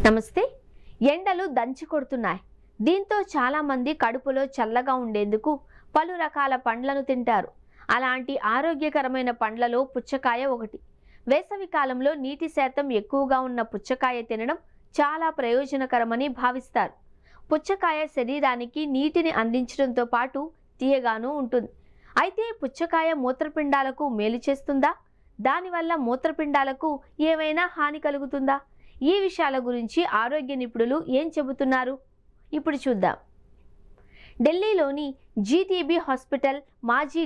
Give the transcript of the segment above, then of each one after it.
నమస్తే. ఎండలు దంచి కొడుతున్నాయి. దీంతో చాలా మంది కడుపులో చల్లగా ఉండేందుకు పలు రకాల పండ్లను తింటారు. అలాంటి ఆరోగ్యకరమైన పండ్లలో పుచ్చకాయ ఒకటి. వేసవి కాలంలో నీటి శాతం ఎక్కువగా ఉన్న పుచ్చకాయ తినడం చాలా ప్రయోజనకరమని భావిస్తారు. పుచ్చకాయ శరీరానికి నీటిని అందించడంతో పాటు తీయగాను ఉంటుంది. అయితే పుచ్చకాయ మూత్రపిండాలకు మేలు చేస్తుందా? దానివల్ల మూత్రపిండాలకు ఏమైనా హాని కలుగుతుందా? ఈ విషయాల గురించి ఆరోగ్య నిపుణులు ఏం చెబుతున్నారు ఇప్పుడు చూద్దాం. ఢిల్లీలోని జీటీబీ హాస్పిటల్ మాజీ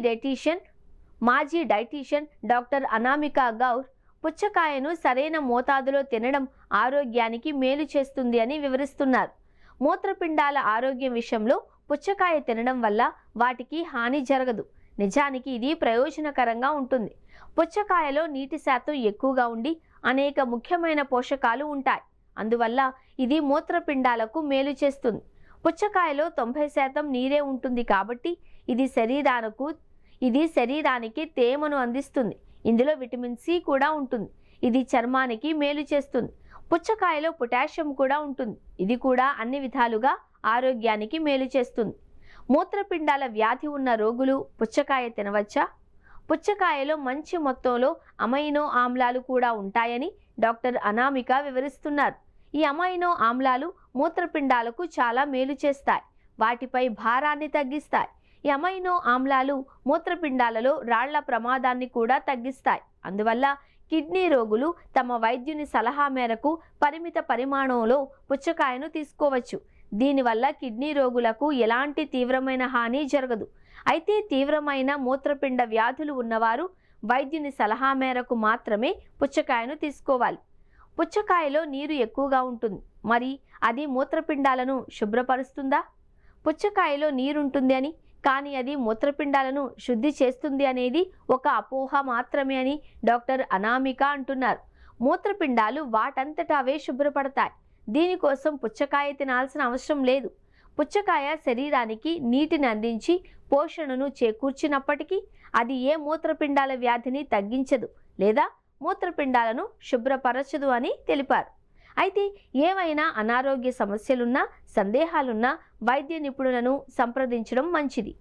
డైటీషియన్ డాక్టర్ అనామికా గౌర్ పుచ్చకాయను సరైన మోతాదులో తినడం ఆరోగ్యానికి మేలు చేస్తుంది అని వివరిస్తున్నారు. మూత్రపిండాల ఆరోగ్యం విషయంలో పుచ్చకాయ తినడం వల్ల వాటికి హాని జరగదు. నిజానికి ఇది ప్రయోజనకరంగా ఉంటుంది. పుచ్చకాయలో నీటి శాతం ఎక్కువగా ఉండి అనేక ముఖ్యమైన పోషకాలు ఉంటాయి. అందువల్ల ఇది మూత్రపిండాలకు మేలు చేస్తుంది. పుచ్చకాయలో 90% నీరే ఉంటుంది కాబట్టి ఇది శరీరానికి తేమను అందిస్తుంది. ఇందులో విటమిన్ సి కూడా ఉంటుంది. ఇది చర్మానికి మేలు చేస్తుంది. పుచ్చకాయలో పొటాషియం కూడా ఉంటుంది. ఇది కూడా అన్ని విధాలుగా ఆరోగ్యానికి మేలు చేస్తుంది. మూత్రపిండాల వ్యాధి ఉన్న రోగులు పుచ్చకాయ తినవచ్చా? పుచ్చకాయలో మంచి మొత్తంలో అమైనో ఆమ్లాలు కూడా ఉంటాయని డాక్టర్ అనామిక వివరిస్తున్నారు. ఈ అమైనో ఆమ్లాలు మూత్రపిండాలకు చాలా మేలు చేస్తాయి. వాటిపై భారాన్ని తగ్గిస్తాయి. ఈ అమైనో ఆమ్లాలు మూత్రపిండాలలో రాళ్ల ప్రమాదాన్ని కూడా తగ్గిస్తాయి. అందువల్ల కిడ్నీ రోగులు తమ వైద్యుని సలహా మేరకు పరిమిత పరిమాణంలో పుచ్చకాయను తీసుకోవచ్చు. దీనివల్ల కిడ్నీ రోగులకు ఎలాంటి తీవ్రమైన హాని జరగదు. అయితే తీవ్రమైన మూత్రపిండ వ్యాధులు ఉన్నవారు వైద్యుని సలహా మేరకు మాత్రమే పుచ్చకాయను తీసుకోవాలి. పుచ్చకాయలో నీరు ఎక్కువగా ఉంటుంది. మరి అది మూత్రపిండాలను శుభ్రపరుస్తుందా? పుచ్చకాయలో నీరుంటుంది అని, కానీ అది మూత్రపిండాలను శుద్ధి చేస్తుంది అనేది ఒక అపోహ మాత్రమే అని డాక్టర్ అనామిక అంటున్నారు. మూత్రపిండాలు వాటంతటా అవే శుభ్రపడతాయి. దీనికోసం పుచ్చకాయ తినాల్సిన అవసరం లేదు. పుచ్చకాయ శరీరానికి నీటిని అందించి పోషణను చేకూర్చినప్పటికీ అది ఏ మూత్రపిండాల వ్యాధిని తగ్గించదు లేదా మూత్రపిండాలను శుభ్రపరచదు అని తెలిపారు. అయితే ఏవైనా అనారోగ్య సమస్యలున్నా, సందేహాలున్నా వైద్య నిపుణులను సంప్రదించడం మంచిది.